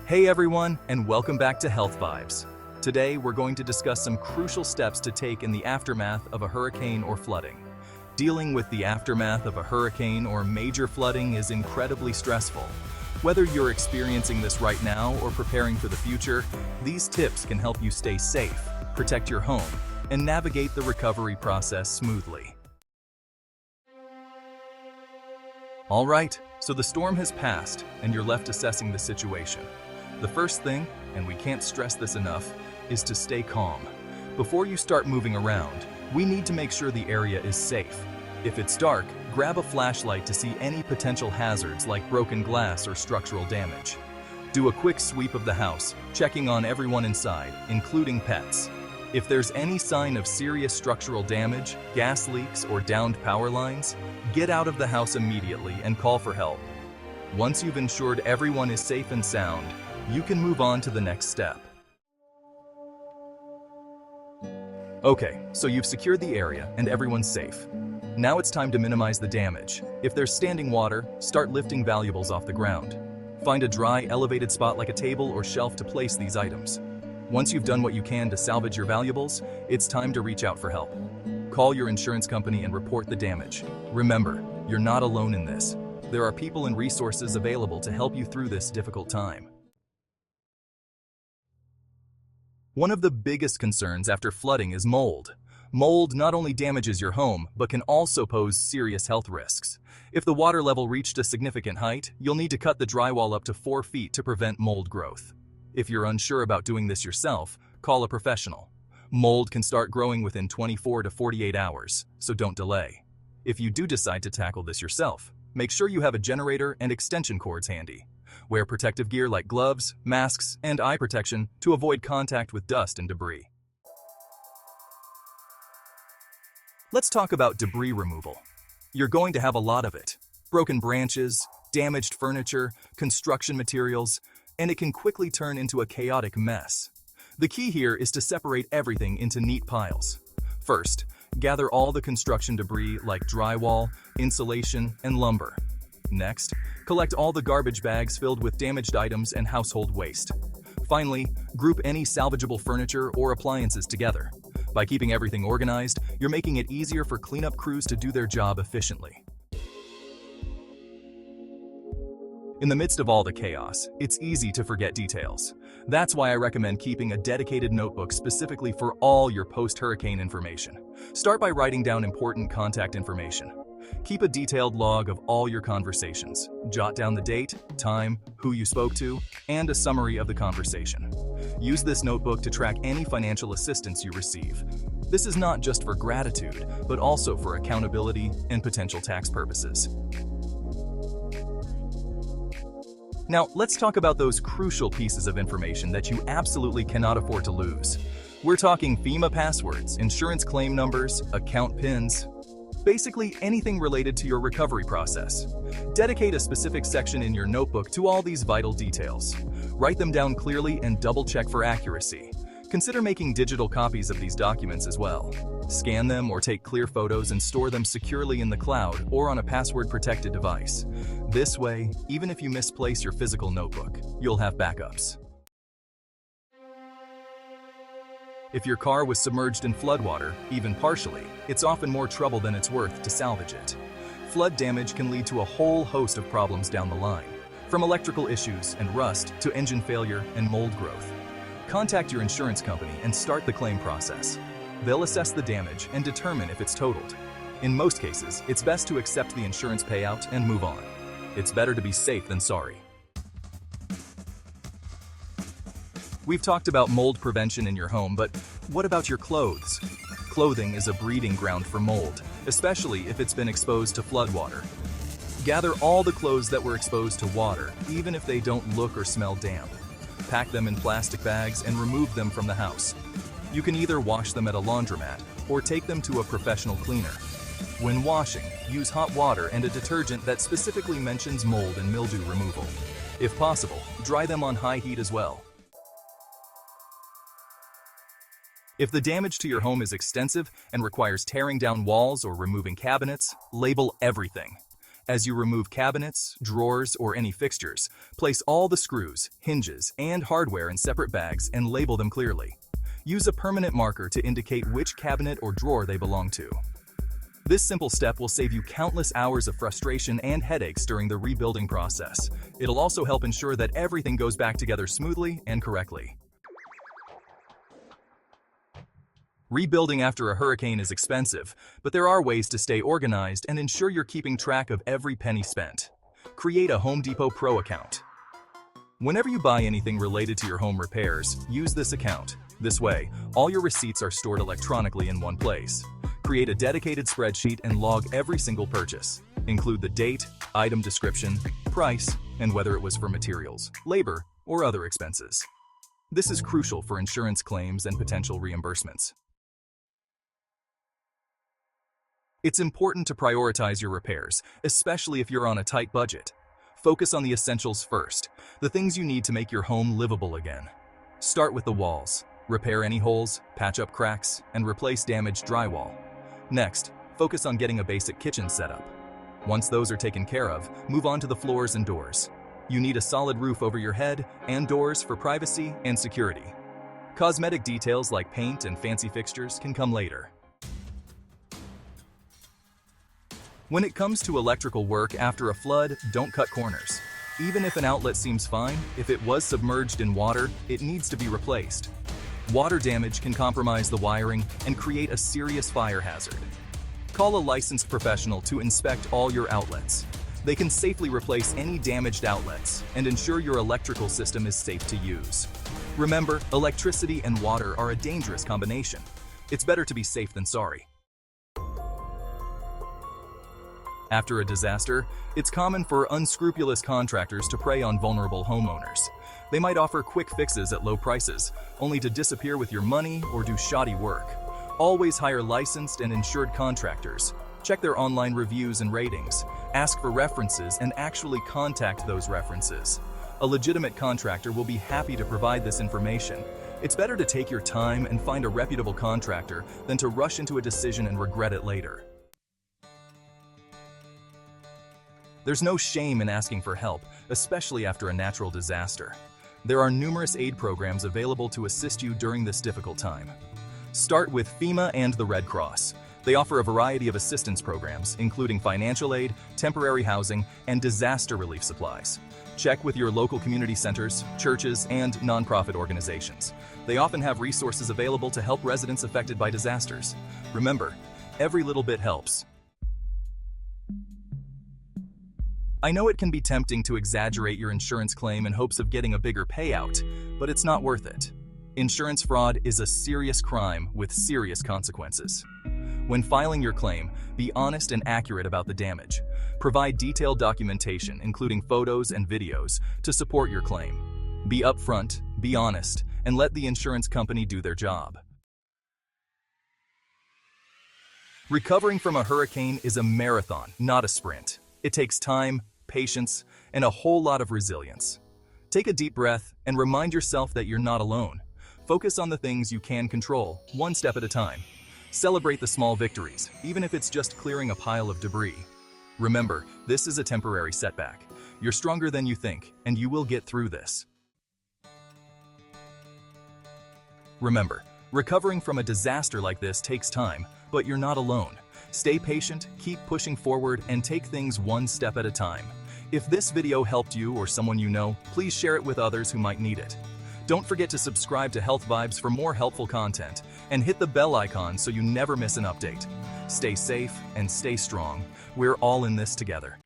Hey everyone, and welcome back to Health Vibes. Today we're going to discuss some crucial steps to take in the aftermath of a hurricane or flooding. Dealing with the aftermath of a hurricane or major flooding is incredibly stressful. Whether you're experiencing this right now or preparing for the future, these tips can help you stay safe, protect your home, and navigate the recovery process smoothly. All right, so the storm has passed and you're left assessing the situation. The first thing, and we can't stress this enough, is to stay calm. Before you start moving around, we need to make sure the area is safe. If it's dark, grab a flashlight to see any potential hazards like broken glass or structural damage. Do a quick sweep of the house, checking on everyone inside, including pets. If there's any sign of serious structural damage, gas leaks, or downed power lines, get out of the house immediately and call for help. Once you've ensured everyone is safe and sound, you can move on to the next step. Okay, so you've secured the area and everyone's safe. Now it's time to minimize the damage. If there's standing water, start lifting valuables off the ground. Find a dry, elevated spot like a table or shelf to place these items. Once you've done what you can to salvage your valuables, it's time to reach out for help. Call your insurance company and report the damage. Remember, you're not alone in this. There are people and resources available to help you through this difficult time. One of the biggest concerns after flooding is mold. Mold not only damages your home, but can also pose serious health risks. If the water level reached a significant height, you'll need to cut the drywall up to 4 feet to prevent mold growth. If you're unsure about doing this yourself, call a professional. Mold can start growing within 24 to 48 hours, so don't delay. If you do decide to tackle this yourself, make sure you have a generator and extension cords handy. Wear protective gear like gloves, masks, and eye protection to avoid contact with dust and debris. Let's talk about debris removal. You're going to have a lot of it. Broken branches, damaged furniture, construction materials, and it can quickly turn into a chaotic mess. The key here is to separate everything into neat piles. First, gather all the construction debris like drywall, insulation, and lumber. Next, collect all the garbage bags filled with damaged items and household waste. Finally, group any salvageable furniture or appliances together. By keeping everything organized, you're making it easier for cleanup crews to do their job efficiently. In the midst of all the chaos, it's easy to forget details. That's why I recommend keeping a dedicated notebook specifically for all your post-hurricane information. Start by writing down important contact information. Keep a detailed log of all your conversations. Jot down the date, time, who you spoke to, and a summary of the conversation. Use this notebook to track any financial assistance you receive. This is not just for gratitude, but also for accountability and potential tax purposes. Now, let's talk about those crucial pieces of information that you absolutely cannot afford to lose. We're talking FEMA passwords, insurance claim numbers, account PINs, basically anything related to your recovery process. Dedicate a specific section in your notebook to all these vital details. Write them down clearly and double-check for accuracy. Consider making digital copies of these documents as well. Scan them or take clear photos and store them securely in the cloud or on a password-protected device. This way, even if you misplace your physical notebook, you'll have backups. If your car was submerged in floodwater, even partially, it's often more trouble than it's worth to salvage it. Flood damage can lead to a whole host of problems down the line, from electrical issues and rust to engine failure and mold growth. Contact your insurance company and start the claim process. They'll assess the damage and determine if it's totaled. In most cases, it's best to accept the insurance payout and move on. It's better to be safe than sorry. We've talked about mold prevention in your home, but what about your clothes? Clothing is a breeding ground for mold, especially if it's been exposed to floodwater. Gather all the clothes that were exposed to water, even if they don't look or smell damp. Pack them in plastic bags and remove them from the house. You can either wash them at a laundromat or take them to a professional cleaner. When washing, use hot water and a detergent that specifically mentions mold and mildew removal. If possible, dry them on high heat as well. If the damage to your home is extensive and requires tearing down walls or removing cabinets, label everything. As you remove cabinets, drawers, or any fixtures, place all the screws, hinges, and hardware in separate bags and label them clearly. Use a permanent marker to indicate which cabinet or drawer they belong to. This simple step will save you countless hours of frustration and headaches during the rebuilding process. It'll also help ensure that everything goes back together smoothly and correctly. Rebuilding after a hurricane is expensive, but there are ways to stay organized and ensure you're keeping track of every penny spent. Create a Home Depot Pro account. Whenever you buy anything related to your home repairs, use this account. This way, all your receipts are stored electronically in one place. Create a dedicated spreadsheet and log every single purchase. Include the date, item description, price, and whether it was for materials, labor, or other expenses. This is crucial for insurance claims and potential reimbursements. It's important to prioritize your repairs, especially if you're on a tight budget. Focus on the essentials first, the things you need to make your home livable again. Start with the walls. Repair any holes, patch up cracks, and replace damaged drywall. Next, focus on getting a basic kitchen set up. Once those are taken care of, move on to the floors and doors. You need a solid roof over your head and doors for privacy and security. Cosmetic details like paint and fancy fixtures can come later. When it comes to electrical work after a flood, don't cut corners. Even if an outlet seems fine, if it was submerged in water, it needs to be replaced. Water damage can compromise the wiring and create a serious fire hazard. Call a licensed professional to inspect all your outlets. They can safely replace any damaged outlets and ensure your electrical system is safe to use. Remember, electricity and water are a dangerous combination. It's better to be safe than sorry. After a disaster, it's common for unscrupulous contractors to prey on vulnerable homeowners. They might offer quick fixes at low prices, only to disappear with your money or do shoddy work. Always hire licensed and insured contractors. Check their online reviews and ratings. Ask for references and actually contact those references. A legitimate contractor will be happy to provide this information. It's better to take your time and find a reputable contractor than to rush into a decision and regret it later. There's no shame in asking for help, especially after a natural disaster. There are numerous aid programs available to assist you during this difficult time. Start with FEMA and the Red Cross. They offer a variety of assistance programs, including financial aid, temporary housing, and disaster relief supplies. Check with your local community centers, churches, and nonprofit organizations. They often have resources available to help residents affected by disasters. Remember, every little bit helps. I know it can be tempting to exaggerate your insurance claim in hopes of getting a bigger payout, but it's not worth it. Insurance fraud is a serious crime with serious consequences. When filing your claim, be honest and accurate about the damage. Provide detailed documentation, including photos and videos, to support your claim. Be upfront, be honest, and let the insurance company do their job. Recovering from a hurricane is a marathon, not a sprint. It takes time, patience, and a whole lot of resilience. Take a deep breath and remind yourself that you're not alone. Focus on the things you can control, one step at a time. Celebrate the small victories, even if it's just clearing a pile of debris. Remember, this is a temporary setback. You're stronger than you think, and you will get through this. Remember, recovering from a disaster like this takes time, but you're not alone. Stay patient, keep pushing forward, and take things one step at a time. If this video helped you or someone you know, please share it with others who might need it. Don't forget to subscribe to Health Vibes for more helpful content, and hit the bell icon so you never miss an update. Stay safe and stay strong. We're all in this together.